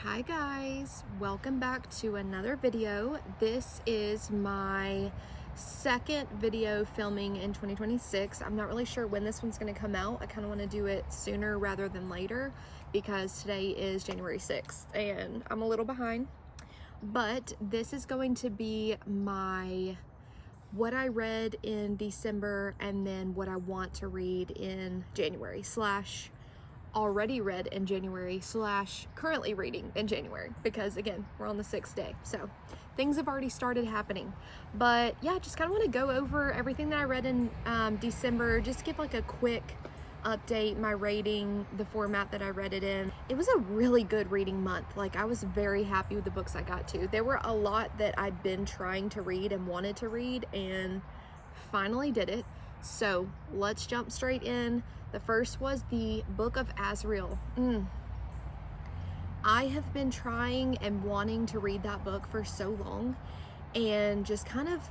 Hi guys, welcome back to another video. This is my second video filming in 2026. I'm not really sure when this one's going to come out. I kind of want to do it sooner rather than later because today is January 6th and I'm a little behind. But this is going to be my what I read in December and then what I want to read in January slash already read in January slash currently reading in January, because again, we're on the 6th day, so things have already started happening. But yeah, just kind of want to go over everything that I read in December, just give like a quick update, my rating, the format that I read it in. It was a really good reading month. Like, I was very happy with the books I got to. There were a lot that I'd been trying to read and wanted to read and finally did it. So let's jump straight in. The first was the Book of Azriel. I have been trying and wanting to read that book for so long and just kind of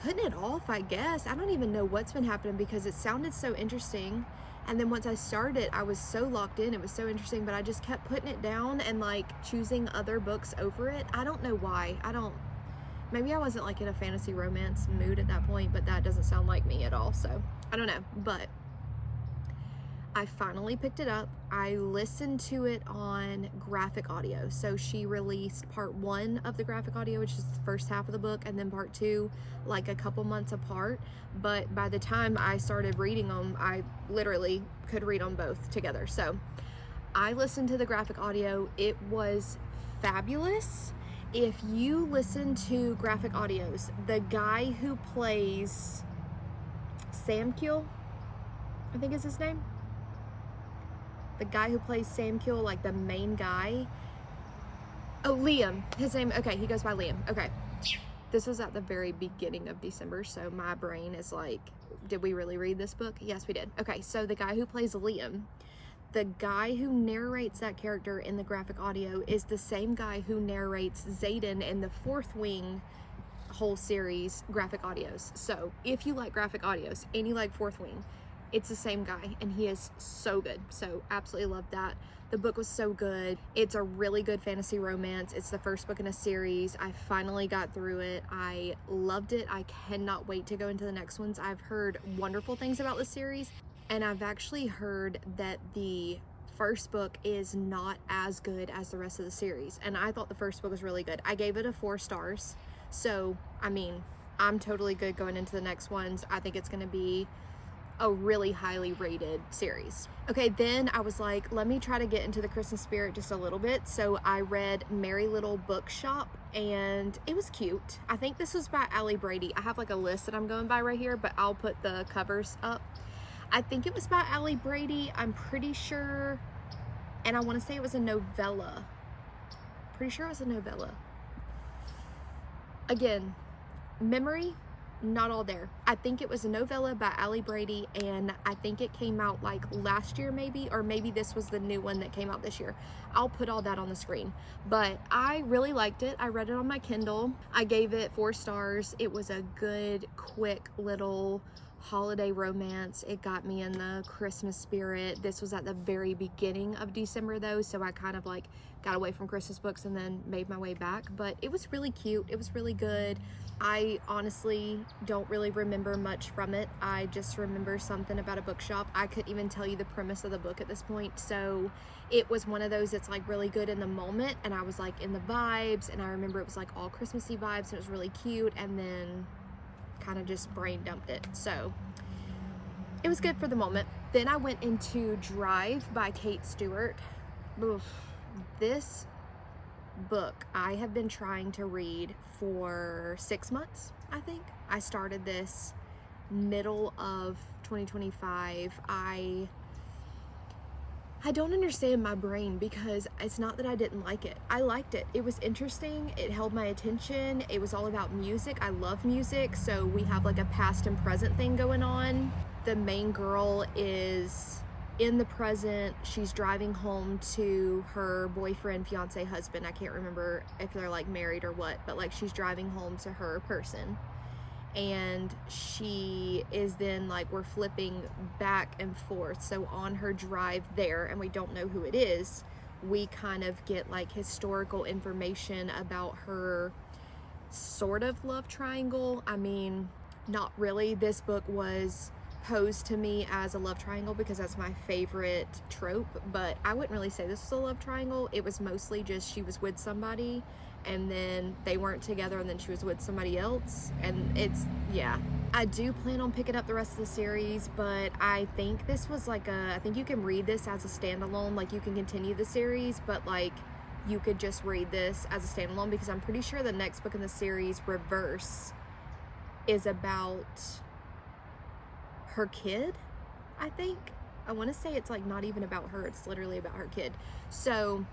putting it off, I guess. I don't even know what's been happening because it sounded so interesting. And then once I started, I was so locked in. It was so interesting, but I just kept putting it down and like choosing other books over it. I don't know why. Maybe I wasn't like in a fantasy romance mood at that point, but that doesn't sound like me at all. So I don't know, but I finally picked it up. I listened to it on graphic audio. So she released part 1 of the graphic audio, which is the first half of the book, and then part 2 like a couple months apart. But by the time I started reading them, I literally could read them both together. So I listened to the graphic audio. It was fabulous. If you listen to graphic audios, the guy who plays Samkiel, I think is his name. The guy who plays Samkiel, like the main guy. Oh, Liam. His name, okay, he goes by Liam. Okay. This was at the very beginning of December, so my brain is like, did we really read this book? Yes, we did. Okay, so the guy who plays Liam, the guy who narrates that character in the graphic audio is the same guy who narrates Xaden in the Fourth Wing whole series graphic audios. So if you like graphic audios and you like Fourth Wing, it's the same guy and he is so good. So absolutely loved that. The book was so good. It's a really good fantasy romance. It's the first book in a series. I finally got through it. I loved it. I cannot wait to go into the next ones. I've heard wonderful things about the series, and I've actually heard that the first book is not as good as the rest of the series. And I thought the first book was really good. I gave it a 4 stars. So, I mean, I'm totally good going into the next ones. I think it's going to be a really highly rated series. Okay, then I was like, let me try to get into the Christmas spirit just a little bit. So I read Merry Little Bookshop and it was cute. I think this was by Ali Brady. I have like a list that I'm going by right here, but I'll put the covers up. I think it was by Ali Brady. I'm pretty sure, and I want to say it was a novella. Pretty sure it was a novella. Again, memory, not all there. I think it was a novella by Ali Brady, and I think it came out like last year maybe, or maybe this was the new one that came out this year. I'll put all that on the screen. But I really liked it. I read it on my Kindle. I gave it 4 stars. It was a good, quick little holiday romance. It got me in the Christmas spirit. This was at the very beginning of December though, so I kind of like got away from Christmas books and then made my way back. But it was really cute. It was really good. I honestly don't really remember much from it. I just remember something about a bookshop. I couldn't even tell you the premise of the book at this point. So it was one of those that's like really good in the moment, and I was like in the vibes, and I remember it was like all Christmassy vibes, and it was really cute, and then kind of just brain dumped it. So it was good for the moment. Then I went into Drive by Kate Stewart. Oof. This book I have been trying to read for 6 months, I think. I started this middle of 2025. I don't understand my brain because it's not that I didn't like it. I liked it. It was interesting. It held my attention. It was all about music. I love music. So we have like a past and present thing going on. The main girl is in the present. She's driving home to her boyfriend, fiance, husband. I can't remember if they're like married or what, but like she's driving home to her person. And she is then like, we're flipping back and forth. So on her drive there, and we don't know who it is, we kind of get like historical information about her sort of love triangle. I mean, not really. This book was posed to me as a love triangle because that's my favorite trope, but I wouldn't really say this was a love triangle. It was mostly just she was with somebody and then they weren't together and then she was with somebody else, and it's, yeah. I do plan on picking up the rest of the series, but I think this was like I think you can read this as a standalone, like you can continue the series, but like you could just read this as a standalone, because I'm pretty sure the next book in the series, Reverse, is about her kid, I think. I want to say it's like not even about her, it's literally about her kid. So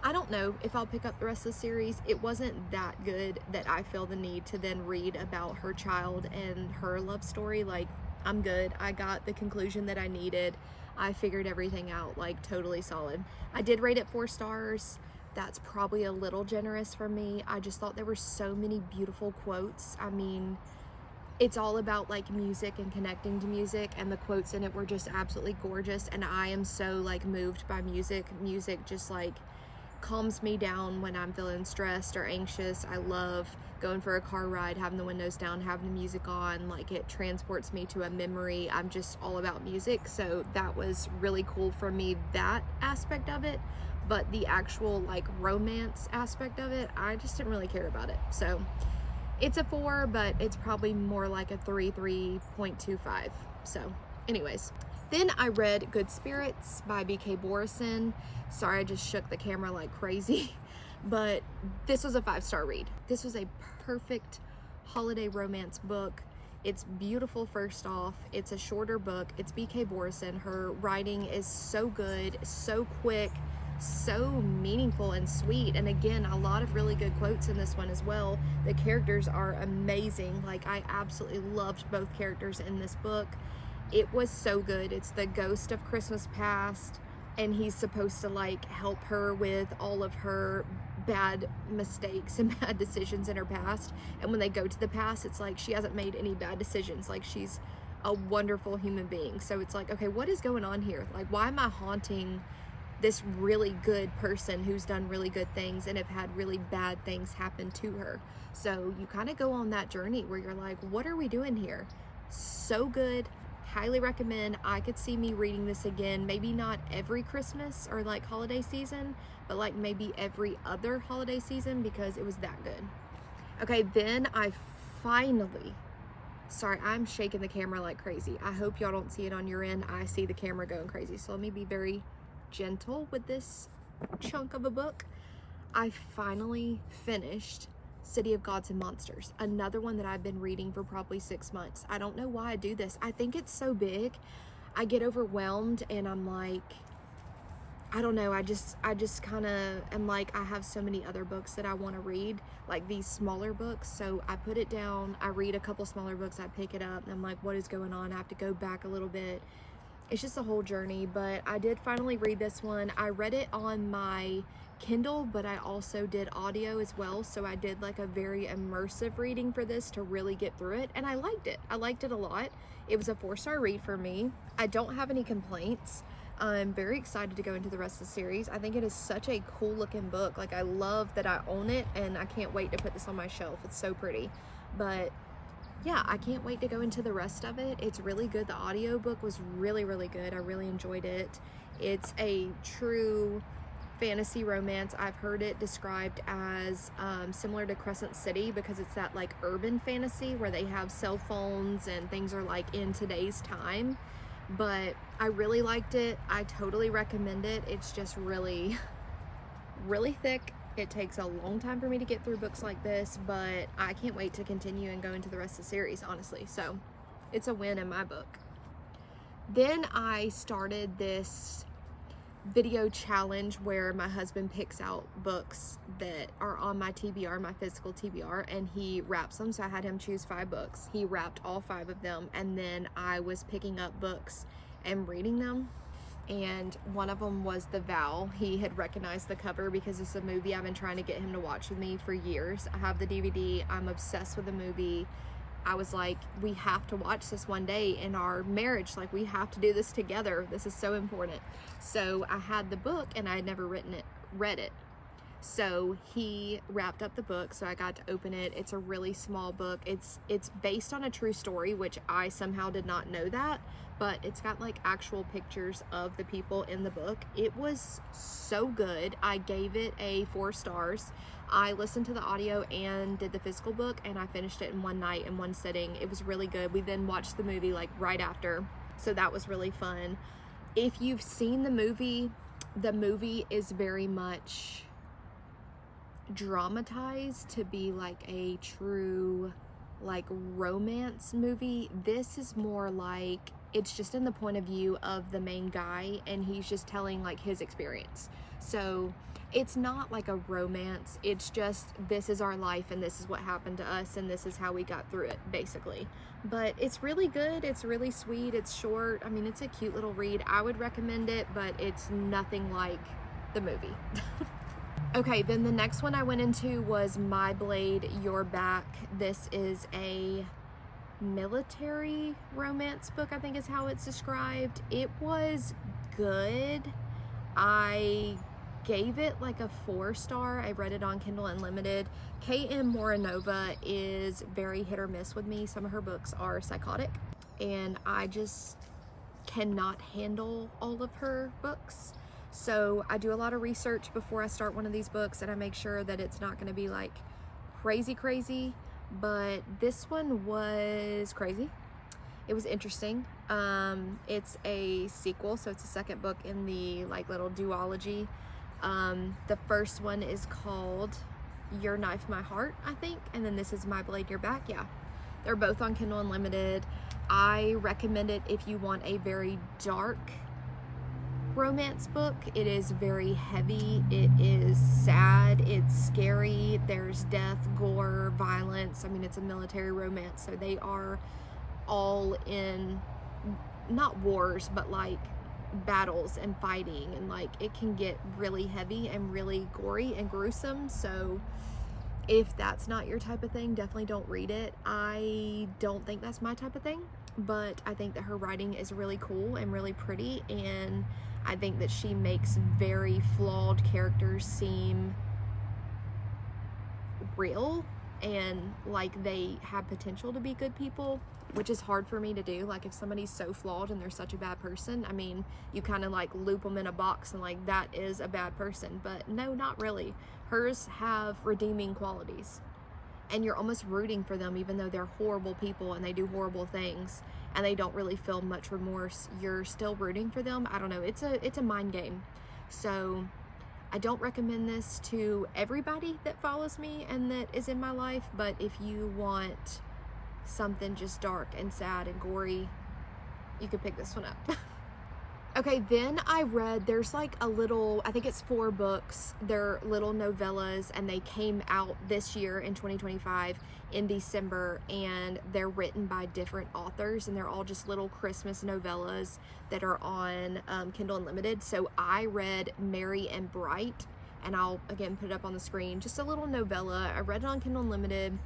I don't know if I'll pick up the rest of the series. It wasn't that good that I feel the need to then read about her child and her love story. Like, I'm good. I got the conclusion that I needed. I figured everything out, like totally solid. I did rate it 4 stars. That's probably a little generous for me. I just thought there were so many beautiful quotes. I mean, it's all about like music and connecting to music, and the quotes in it were just absolutely gorgeous. And I am so like moved by music. Music just like calms me down when I'm feeling stressed or anxious. I love going for a car ride, having the windows down, having the music on. Like, it transports me to a memory. I'm just all about music. So that was really cool for me, that aspect of it. But the actual like romance aspect of it, I just didn't really care about it. So it's a 4, but it's probably more like a 3.25. So anyways, then I read Good Spirits by B.K. Borison. Sorry, I just shook the camera like crazy, but this was a 5-star read. This was a perfect holiday romance book. It's beautiful, first off. It's a shorter book. It's B.K. Borison. Her writing is so good, so quick, so meaningful and sweet. And again, a lot of really good quotes in this one as well. The characters are amazing. Like, I absolutely loved both characters in this book. It was so good. It's the ghost of Christmas past, and he's supposed to like help her with all of her bad mistakes and bad decisions in her past. And when they go to the past, it's like she hasn't made any bad decisions. Like, she's a wonderful human being. So it's like, okay, what is going on here? Like, why am I haunting this really good person who's done really good things and have had really bad things happen to her? So you kind of go on that journey where you're like, what are we doing here? So good. Highly recommend. I could see me reading this again, maybe not every Christmas or like holiday season, but like maybe every other holiday season, because it was that good. Okay, then I finally, sorry, I'm shaking the camera like crazy. I hope y'all don't see it on your end. I see the camera going crazy, so let me be very gentle with this chunk of a book. I finally finished City of Gods and Monsters, another one that I've been reading for probably 6 months. I don't know why I do this. I think it's so big. I get overwhelmed and I'm like, I don't know, I just kind of am like, I have so many other books that I want to read, like these smaller books. So I put it down, I read a couple smaller books, I pick it up, and I'm like, what is going on? I have to go back a little bit. It's just a whole journey, but I did finally read this one. I read it on my Kindle, but I also did audio as well. So I did like a very immersive reading for this to really get through it. And I liked it. I liked it a lot. It was a 4-star read for me. I don't have any complaints. I'm very excited to go into the rest of the series. I think it is such a cool looking book. Like, I love that I own it, and I can't wait to put this on my shelf. It's so pretty. But yeah, I can't wait to go into the rest of it. It's really good. The audiobook was really, really good. I really enjoyed it. It's a true fantasy romance. I've heard it described as similar to Crescent City, because it's that like urban fantasy where they have cell phones and things are like in today's time. But I really liked it. I totally recommend it. It's just really, really thick. It takes a long time for me to get through books like this, but I can't wait to continue and go into the rest of the series, honestly. So it's a win in my book. Then I started this video challenge where my husband picks out books that are on my TBR, my physical TBR, and he wraps them. So I had him choose 5 books. He wrapped all 5 of them, and then I was picking up books and reading them. And one of them was The Vow. He had recognized the cover because it's a movie I've been trying to get him to watch with me for years. I have the DVD. I'm obsessed with the movie. I was like, we have to watch this one day in our marriage. Like, we have to do this together. This is so important. So I had the book, and I had never read it. So he wrapped up the book, so I got to open it. It's a really small book. It's based on a true story, which I somehow did not know that, but it's got like actual pictures of the people in the book. It was so good. I gave it a 4 stars. I listened to the audio and did the physical book, and I finished it in one night, in one sitting. It was really good. We then watched the movie like right after, so that was really fun. If you've seen the movie is very much dramatized to be like a true like romance movie. This is more like, it's just in the point of view of the main guy, and he's just telling like his experience. So it's not like a romance, it's just, this is our life and this is what happened to us and this is how we got through it, basically. But it's really good, it's really sweet, it's short. I mean, it's a cute little read. I would recommend it, but it's nothing like the movie. Okay, then the next one I went into was My Blade, Your Back. This is a military romance book, I think is how it's described. It was good. I gave it like a 4 star. I read it on Kindle Unlimited. K.M. Moranova is very hit or miss with me. Some of her books are psychotic, and I just cannot handle all of her books. So I do a lot of research before I start one of these books, and I make sure that it's not going to be like crazy, but this one was crazy. It was interesting. It's a sequel, so it's a second book in the like little duology. The first one is called Your Knife, My Heart, I think, and then this is My Blade, Your Back. Yeah, they're both on Kindle Unlimited. I recommend it if you want a very dark romance book. It is very heavy, it is sad, it's scary, there's death, gore, violence. I mean, it's a military romance, so they are all in, not wars, but like battles and fighting, and like it can get really heavy and really gory and gruesome. So if that's not your type of thing, definitely don't read it. I don't think that's my type of thing, but I think that her writing is really cool and really pretty, and I think that she makes very flawed characters seem real and like they have potential to be good people, which is hard for me to do. Like if somebody's so flawed and they're such a bad person, I mean, you kind of like loop them in a box and like that is a bad person, but no, not really. Hers have redeeming qualities, and you're almost rooting for them even though they're horrible people and they do horrible things and they don't really feel much remorse. You're still rooting for them. I don't know, it's a mind game. So I don't recommend this to everybody that follows me and that is in my life, but if you want something just dark and sad and gory, you could pick this one up. Okay, then I read, there's like a little, I think it's 4 books. They're little novellas, and they came out this year in 2025 in December, and they're written by different authors, and they're all just little Christmas novellas that are on Kindle Unlimited. So I read Merry and Bright, and I'll again put it up on the screen. Just a little novella. I read it on Kindle Unlimited.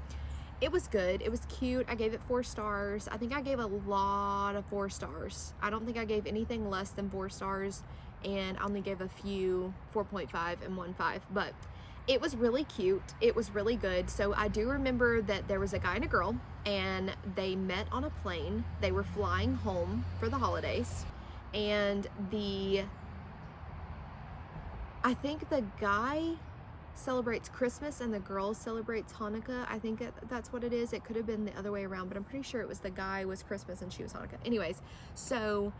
It was good. It was cute. I gave it 4 stars. I think I gave a lot of 4 stars. I don't think I gave anything less than 4 stars, and I only gave a few 4.5 and 1.5, but it was really cute. It was really good. So I do remember that there was a guy and a girl, and they met on a plane. They were flying home for the holidays, and I think the guy celebrates Christmas and the girl celebrates Hanukkah. I think that's what it is. It could have been the other way around, but I'm pretty sure it was the guy was Christmas and she was Hanukkah. Anyways, so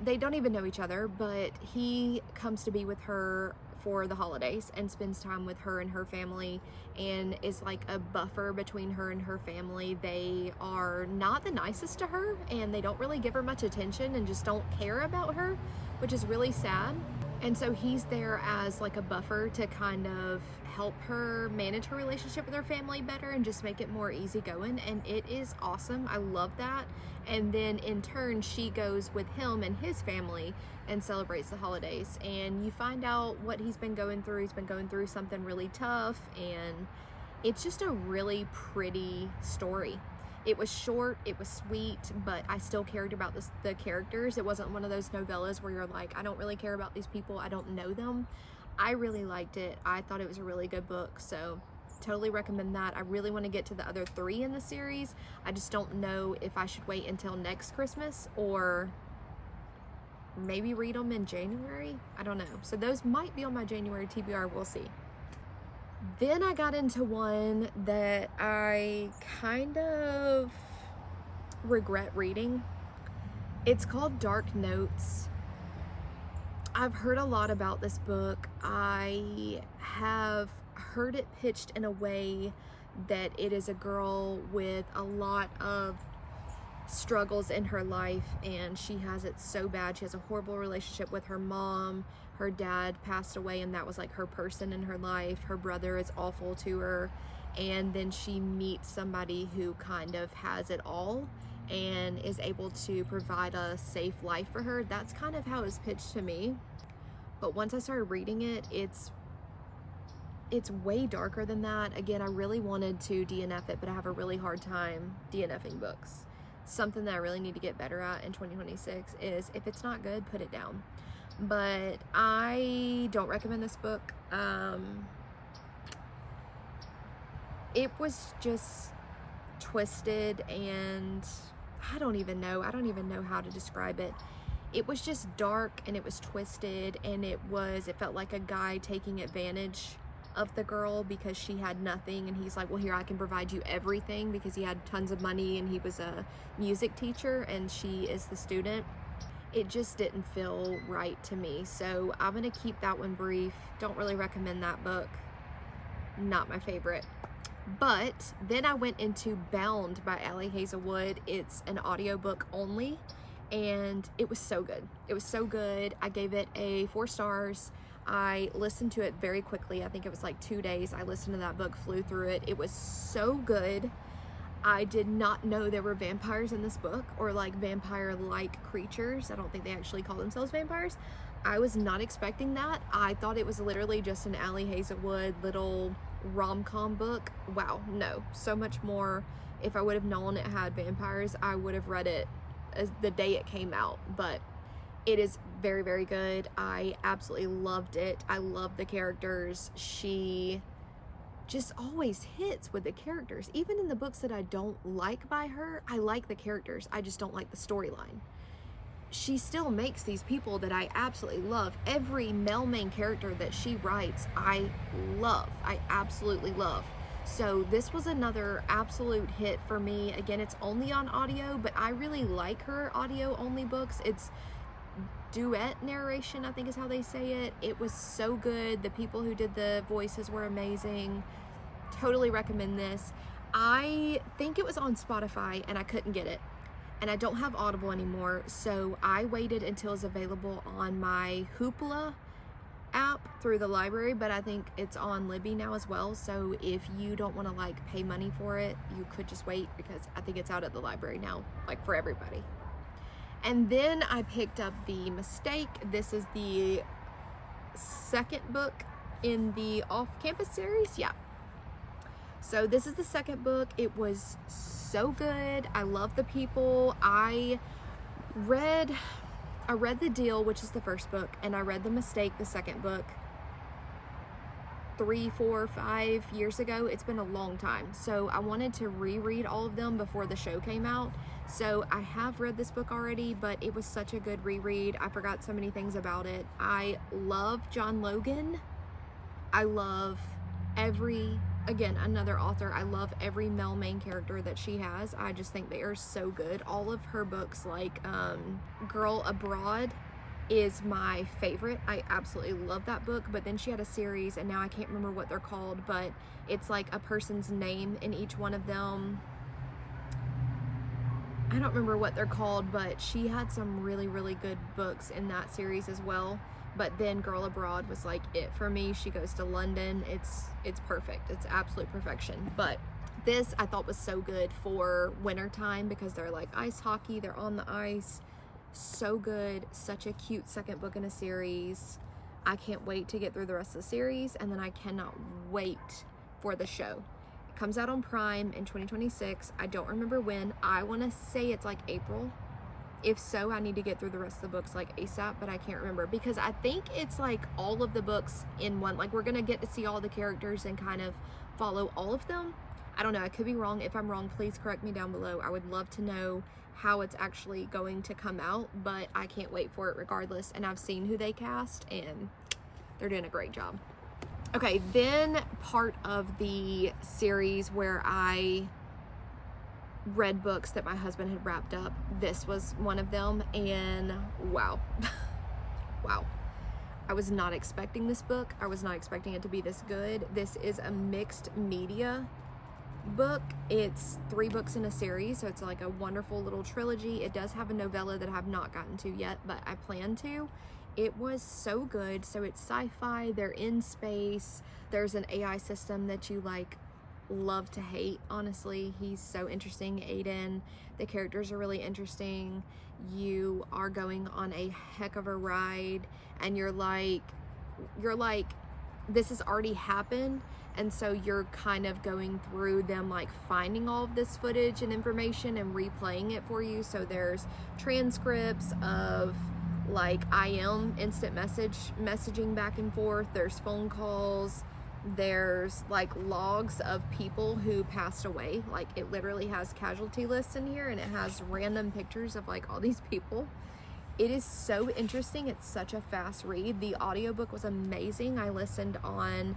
they don't even know each other, but he comes to be with her for the holidays and spends time with her and her family and is like a buffer between her and her family. They are not the nicest to her, and they don't really give her much attention and just don't care about her, which is really sad. And so he's there as like a buffer to kind of help her manage her relationship with her family better and just make it more easygoing. And it is awesome. I love that. And then in turn, she goes with him and his family and celebrates the holidays. And you find out what he's been going through. He's been going through something really tough. And it's just a really pretty story. It was short, it was sweet, but I still cared about the characters. It wasn't one of those novellas where you're like, I don't really care about these people, I don't know them. I really liked it. I thought it was a really good book, so totally recommend that. I really want to get to the other 3 in the series. I just don't know if I should wait until next Christmas or maybe read them in January. I don't know. So those might be on my January TBR. We'll see. Then I got into one that I kind of regret reading. It's called Dark Notes. I've heard a lot about this book. I have heard it pitched in a way that it is a girl with a lot of struggles in her life, and she has it so bad. She has a horrible relationship with her mom. Her dad passed away, and that was like her person in her life. Her brother is awful to her, and then she meets somebody who kind of has it all and is able to provide a safe life for her. That's kind of how it was pitched to me. But once I started reading it, it's way darker than that. Again, I really wanted to DNF it, but I have a really hard time DNFing books. Something that I really need to get better at in 2026 is, if it's not good, put it down. But I don't recommend this book. It was just twisted, and I don't even know how to describe it. It was just dark, and it was twisted, and it felt like a guy taking advantage of the girl because she had nothing, and he's like, well, here, I can provide you everything, because he had tons of money and he was a music teacher and she is the student. It just didn't feel right to me, so I'm gonna keep that one brief. Don't really recommend that book. Not my favorite. But then I went into Bound by Ali Hazelwood. It's an audiobook only, and it was so good. It was so good. I gave it a 4 stars. I listened to it very quickly. I think it was like 2 days. I listened to that book, flew through it. It was so good. I did not know there were vampires in this book, or like vampire-like creatures. I don't think they actually call themselves vampires. I was not expecting that. I thought it was literally just an Ali Hazelwood little rom-com book. Wow, no, so much more. If I would have known it had vampires, I would have read it as the day it came out. But it is very, very good. I absolutely loved it. I love the characters. She just always hits with the characters. Even in the books that I don't like by her, I like the characters. I just don't like the storyline. She still makes these people that I absolutely love. Every male main character that she writes, I love. I absolutely love. So this was another absolute hit for me. Again, it's only on audio, but I really like her audio only books. It's duet narration, I think is how they say it. It was so good. The people who did the voices were amazing. Totally recommend this. I think it was on Spotify and I couldn't get it. And I don't have Audible anymore, so I waited until it's available on my Hoopla app through the library, but I think it's on Libby now as well. So if you don't want to like pay money for it, you could just wait, because I think it's out at the library now, like for everybody. And then I picked up The Mistake. This is the second book in the Off-Campus series. Yeah. So this is the second book. It was so good. I love the people. I read The Deal, which is the first book, and I read The Mistake, the second book, 3, 4, 5 years ago. It's been a long time. So I wanted to reread all of them before the show came out. So I have read this book already, but it was such a good reread. I forgot so many things about it. I love John Logan. I love again, another author. I love every male main character that she has. I just think they are so good. All of her books, like Girl Abroad is my favorite. I absolutely love that book. But then she had a series, and now I can't remember what they're called, but it's like a person's name in each one of them. I don't remember what they're called, but she had some really, really good books in that series as well. But then Girl Abroad was like it for me. She goes to London. It's perfect. It's absolute perfection. But this I thought was so good for wintertime, because they're like ice hockey. They're on the ice. So good. Such a cute second book in a series. I can't wait to get through the rest of the series, and then I cannot wait for the show. It comes out on Prime in 2026. I don't remember when. I want to say it's like April. If so, I need to get through the rest of the books like ASAP, but I can't remember because I think it's like all of the books in one. Like we're gonna get to see all the characters and kind of follow all of them. I don't know, I could be wrong. If I'm wrong, please correct me down below. I would love to know how it's actually going to come out, but I can't wait for it regardless. And I've seen who they cast and they're doing a great job. Okay, then part of the series where I read books that my husband had wrapped up, this was one of them, and wow. Wow. I was not expecting this book. I was not expecting it to be this good. This is a mixed media book. It's 3 books in a series, so it's like a wonderful little trilogy. It does have a novella that I have not gotten to yet, but I plan to. It was so good. So it's sci-fi, they're in space, there's an AI system that you like love to hate. Honestly, he's so interesting, Aiden. The characters are really interesting. You are going on a heck of a ride, and you're like this has already happened, and so you're kind of going through them, like finding all of this footage and information and replaying it for you. So there's transcripts of like IM instant messaging back and forth, there's phone calls, there's like logs of people who passed away. Like it literally has casualty lists in here, and it has random pictures of like all these people. It is so interesting. It's such a fast read. The audiobook was amazing. I listened on,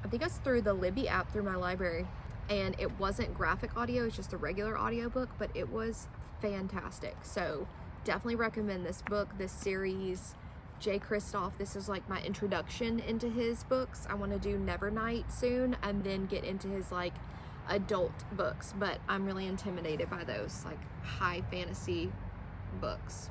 I think it was through the Libby app through my library, and it wasn't graphic audio, it's just a regular audiobook, but it was fantastic. So definitely recommend this book, this series. Jay Kristoff, this is like my introduction into his books. I want to do Nevernight soon and then get into his like adult books, but I'm really intimidated by those like high fantasy books.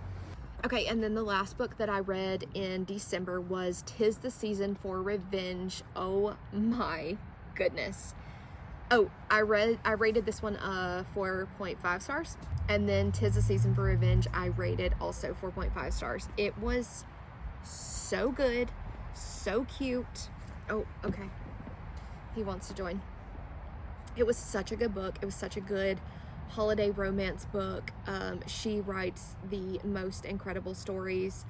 Okay, and then the last book that I read in December was 'Tis the Season for Revenge. Oh my goodness. Oh, I rated this one 4.5 stars, and then 'Tis the Season for Revenge I rated also 4.5 stars. It was so good, so cute. Oh, okay. He wants to join. It was such a good book. It was such a good holiday romance book. She writes the most incredible stories.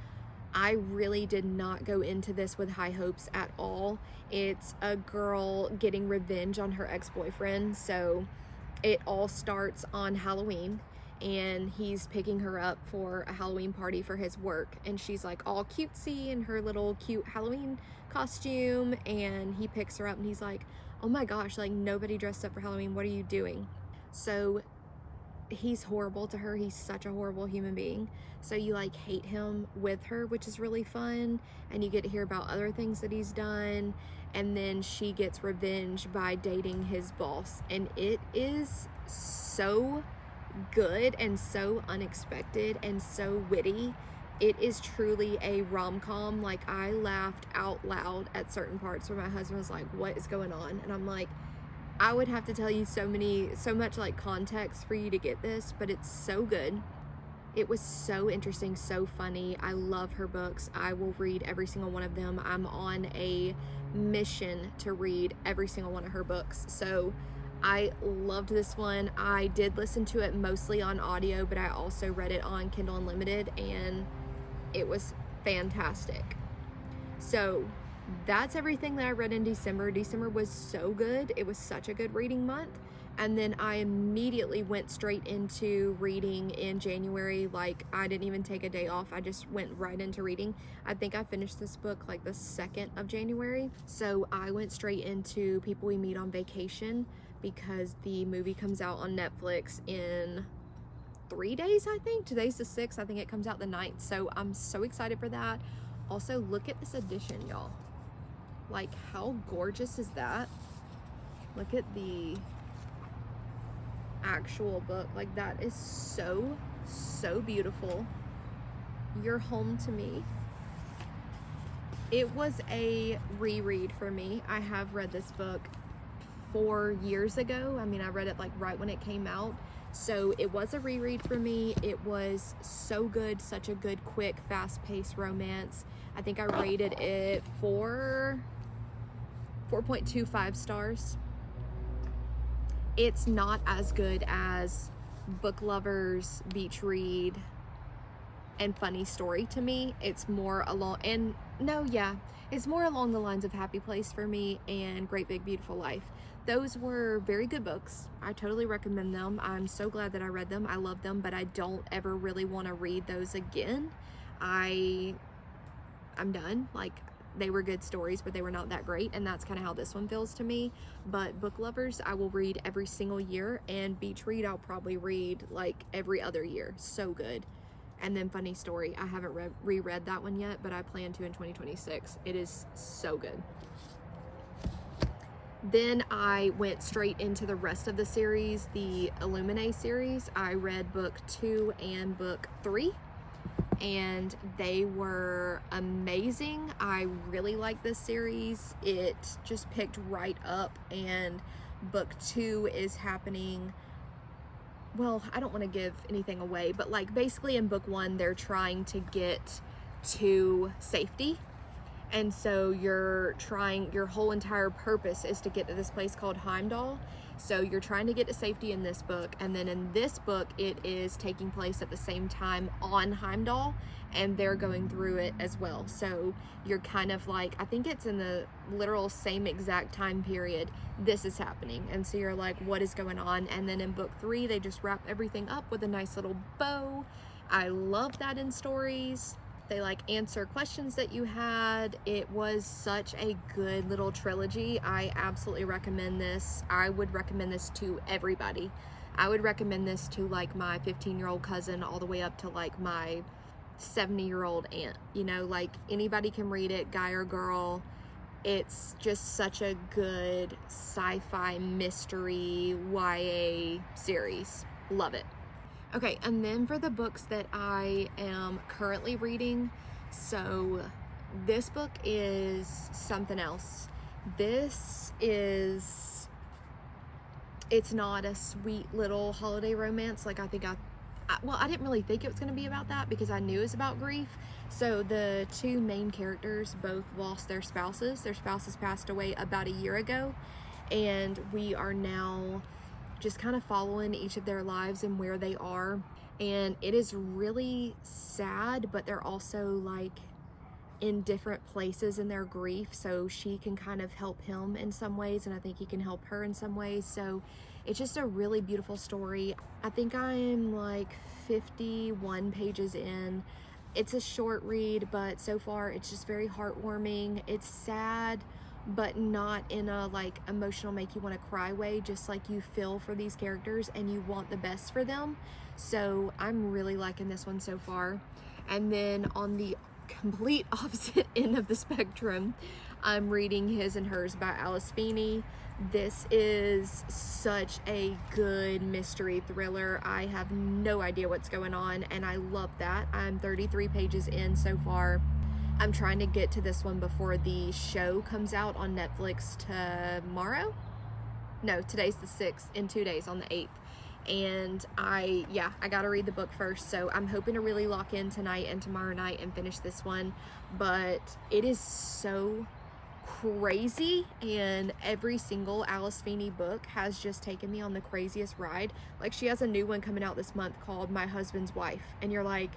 I really did not go into this with high hopes at all. It's a girl getting revenge on her ex-boyfriend. So it all starts on Halloween, and he's picking her up for a Halloween party for his work, and she's like all cutesy in her little cute Halloween costume, and he picks her up and he's like, oh my gosh, like nobody dressed up for Halloween, what are you doing? So he's horrible to her. He's such a horrible human being. So you like hate him with her, which is really fun, and you get to hear about other things that he's done. And then she gets revenge by dating his boss, and it is so good and so unexpected and so witty. It is truly a rom-com. Like I laughed out loud at certain parts where my husband was like, what is going on? And I'm like, I would have to tell you so much like context for you to get this, but it's so good. It was so interesting, so funny. I love her books. I will read every single one of them. I'm on a mission to read every single one of her books. So I loved this one. I did listen to it mostly on audio, but I also read it on Kindle Unlimited, and it was fantastic. So that's everything that I read in December. December was so good. It was such a good reading month. And then I immediately went straight into reading in January. Like I didn't even take a day off. I just went right into reading. I think I finished this book like the 2nd of January. So I went straight into People We Meet on Vacation, because the movie comes out on Netflix in 3 days, I think. Today's the 6th. I think it comes out the 9th. So I'm so excited for that. Also, look at this edition, y'all. Like, how gorgeous is that? Look at the actual book. Like, that is so, so beautiful. You're Home to Me. It was a reread for me. I have read this book 4 years ago. I mean, I read it like right when it came out. So it was a reread for me. It was so good, such a good, quick, fast-paced romance. I think I rated it 4.25 stars. It's not as good as Book Lovers, Beach Read, and Funny Story to me. It's more along, and no, yeah, it's more along the lines of Happy Place for me and Great Big Beautiful Life. Those were very good books. I totally recommend them. I'm so glad that I read them. I love them, but I don't ever really want to read those again. I'm done. Like, they were good stories, but they were not that great, and that's kind of how this one feels to me. But Book Lovers, I will read every single year, and Beach Read, I'll probably read like every other year. So good. And then Funny Story, I haven't reread that one yet, but I plan to in 2026. It is so good. Then I went straight into the rest of the series, the Illuminae series. I read book 2 and book 3, and they were amazing. I really like this series. It just picked right up, and book 2 is happening. Well, I don't want to give anything away, but like basically in book 1, they're trying to get to safety. And so your whole entire purpose is to get to this place called Heimdall. So you're trying to get to safety in this book. And then in this book, it is taking place at the same time on Heimdall, and they're going through it as well. So you're kind of like, I think it's in the literal same exact time period this is happening. And so you're like, what is going on? And then in book 3, they just wrap everything up with a nice little bow. I love that in stories. They like answer questions that you had. It was such a good little trilogy. I absolutely recommend this. I would recommend this to everybody. I would recommend this to like my 15-year-old cousin all the way up to like my 70-year-old aunt. You know, like anybody can read it, guy or girl. It's just such a good sci-fi mystery YA series. Love it. Okay, and then for the books that I am currently reading, so this book is something else. It's not a sweet little holiday romance. Like I didn't really think it was going to be about that because I knew it was about grief. So the two main characters both lost their spouses. Their spouses passed away about a year ago, and we are now just kind of following each of their lives and where they are. And it is really sad, but they're also like in different places in their grief. So she can kind of help him in some ways, and I think he can help her in some ways. So it's just a really beautiful story. I think I'm like 51 pages in. It's a short read, but so far it's just very heartwarming. It's sad, but not in a like emotional make you want to cry way, just like you feel for these characters and you want the best for them. So I'm really liking this one so far. And then on the complete opposite end of the spectrum, I'm reading His and Hers by Alice Feeney. This is such a good mystery thriller. I have no idea what's going on, and I love that. I'm 33 pages in so far. I'm trying to get to this one before the show comes out on Netflix tomorrow. No, today's the 6th, in 2 days on the 8th. And I gotta read the book first. So I'm hoping to really lock in tonight and tomorrow night and finish this one. But it is so crazy, and every single Alice Feeney book has just taken me on the craziest ride. Like she has a new one coming out this month called My Husband's Wife. And you're like,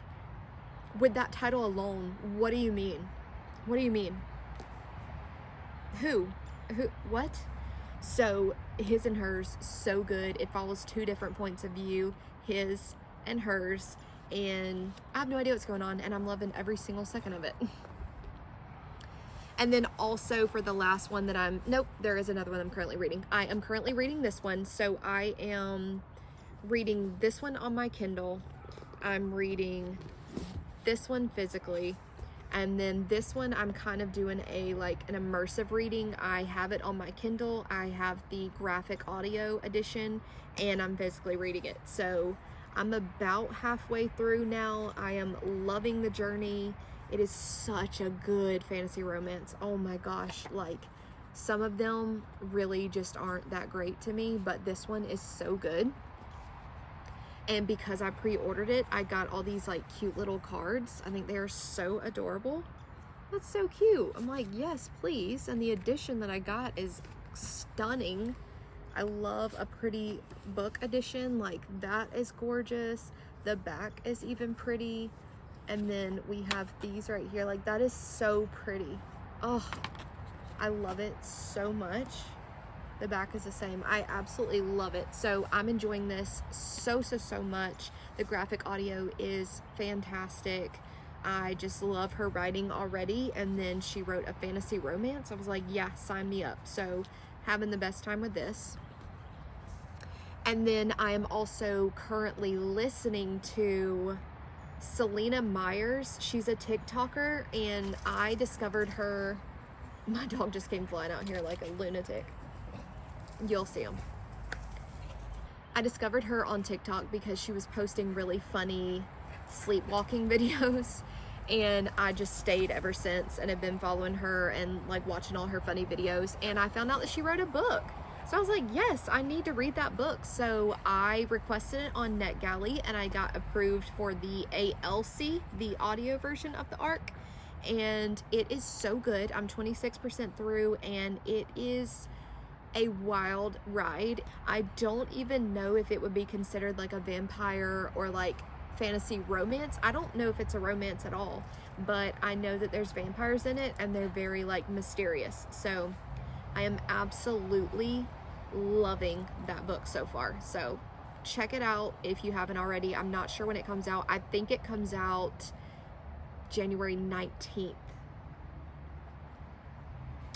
with that title alone, what do you mean? What do you mean? Who? What? So His and Hers, so good. It follows two different points of view, his and hers, and I have no idea what's going on, and I'm loving every single second of it. And then also for the last one that there is another one I'm currently reading. I am currently reading this one. So I am reading this one on my Kindle. I'm reading this one physically, and then this one I'm kind of doing an immersive reading. I have it on my Kindle. I have the graphic audio edition, and I'm physically reading it. So I'm about halfway through now. I am loving the journey. It is such a good fantasy romance. Oh my gosh, like some of them really just aren't that great to me, but this one is so good. And because I pre-ordered it, I got all these like cute little cards. I think they are so adorable. That's so cute. I'm like, yes, please. And the edition that I got is stunning. I love a pretty book edition. Like that is gorgeous. The back is even pretty. And then we have these right here. Like, that is so pretty. Oh, I love it so much. The back is the same. I absolutely love it. So I'm enjoying this so much. The graphic audio is fantastic. I just love her writing already. And then she wrote a fantasy romance. I was like, yeah, sign me up. So having the best time with this. And then I am also currently listening to Selena Myers. She's a TikToker, and I discovered her. My dog just came flying out here like a lunatic. You'll see him. I discovered her on TikTok because she was posting really funny sleepwalking videos, and I just stayed ever since and have been following her and like watching all her funny videos. And I found out that she wrote a book. So I was like, yes, I need to read that book. So I requested it on NetGalley, and I got approved for the ALC, the audio version of the ARC. And it is so good. I'm 26% through, and it is a wild ride. I don't even know if it would be considered like a vampire or like fantasy romance. I don't know if it's a romance at all, but I know that there's vampires in it, and they're very like mysterious. So I am absolutely loving that book so far. So check it out if you haven't already. I'm not sure when it comes out. I think it comes out January 19th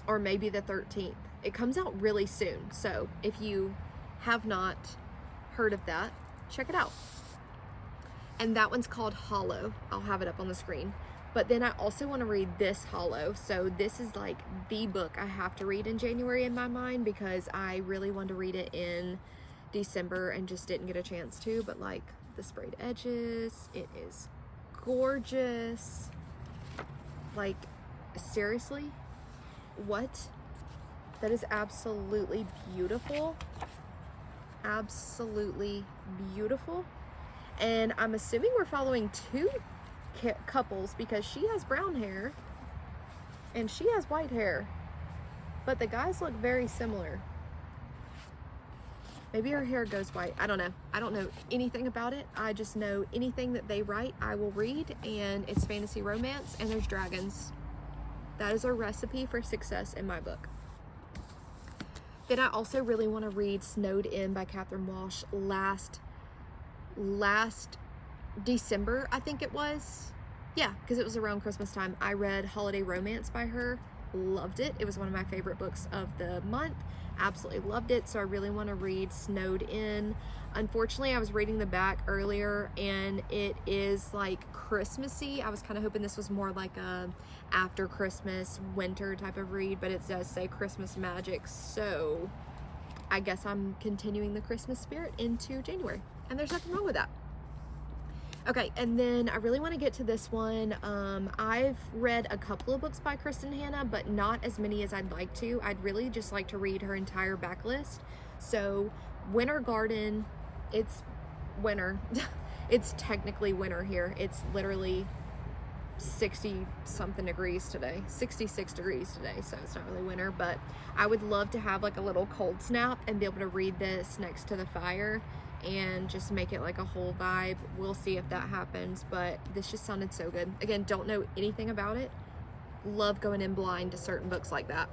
or maybe the 13th. It comes out really soon. So if you have not heard of that, check it out. And that one's called Hollow. I'll have it up on the screen. But then I also want to read this Hollow. So this is like the book I have to read in January in my mind, because I really wanted to read it in December and just didn't get a chance to. But like the sprayed edges, it is gorgeous. Like, seriously, what? That is absolutely beautiful. Absolutely beautiful. And I'm assuming we're following two couples, because she has brown hair and she has white hair, but the guys look very similar. Maybe her hair goes white. I don't know. I don't know anything about it. I just know anything that they write, I will read, and it's fantasy romance and there's dragons. That is a recipe for success in my book. Then I also really want to read Snowed In by Catherine Walsh. Last December, I think it was. Yeah, because it was around Christmas time. I read Holiday Romance by her. Loved it. It was one of my favorite books of the month. Absolutely loved it. So I really want to read Snowed In. Unfortunately, I was reading the back earlier, and it is like Christmassy. I was kind of hoping this was more like a after Christmas winter type of read, but it does say Christmas magic. So I guess I'm continuing the Christmas spirit into January, and there's nothing wrong with that. Okay, and then I really want to get to this one. I've read a couple of books by Kristen Hanna, but not as many as I'd like to. I'd really just like to read her entire backlist. So Winter Garden, it's winter. It's technically winter here. It's literally 60 something degrees today, 66 degrees today, so it's not really winter. But I would love to have like a little cold snap and be able to read this next to the fire and just make it like a whole vibe. We'll see if that happens, but this just sounded so good. Again, don't know anything about it. Love going in blind to certain books like that.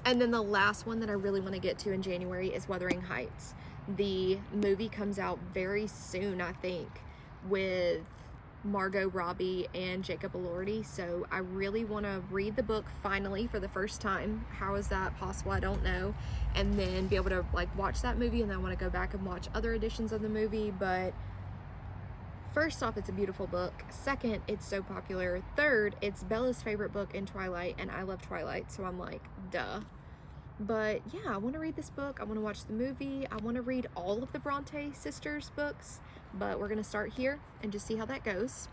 And then the last one that I really want to get to in January is Wuthering Heights. The movie comes out very soon, I think, with Margot Robbie and Jacob Elordi. So I really want to read the book finally for the first time. How is that possible? I don't know. And then be able to like watch that movie, and then I want to go back and watch other editions of the movie. But first off, it's a beautiful book. Second, it's so popular. Third, it's Bella's favorite book in Twilight, and I love Twilight, so I'm like, duh. But yeah, I want to read this book. I want to watch the movie. I want to read all of the Bronte sisters books, but we're going to start here and just see how that goes.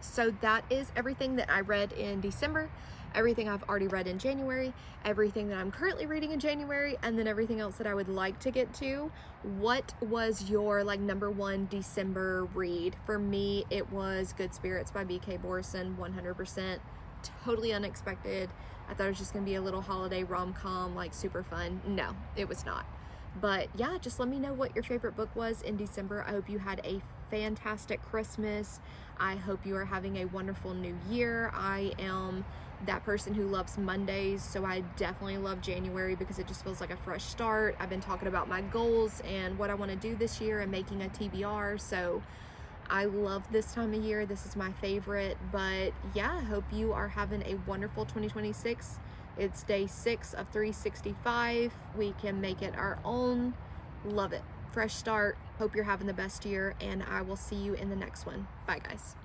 So that is everything that I read in December, everything I've already read in January, everything that I'm currently reading in January, and then everything else that I would like to get to. What was your like number one December read? For me, it was Good Spirits by B.K. Borison, 100%. Totally unexpected. I thought it was just gonna be a little holiday rom-com, like super fun. No, it was not. But yeah, just let me know what your favorite book was in December. I hope you had a fantastic Christmas. I hope you are having a wonderful new year. I am that person who loves Mondays, so I definitely love January because it just feels like a fresh start. I've been talking about my goals and what I want to do this year and making a TBR, so I love this time of year. This is my favorite. But yeah, I hope you are having a wonderful 2026. It's day 6 of 365. We can make it our own. Love it. Fresh start. Hope you're having the best year, and I will see you in the next one. Bye, guys.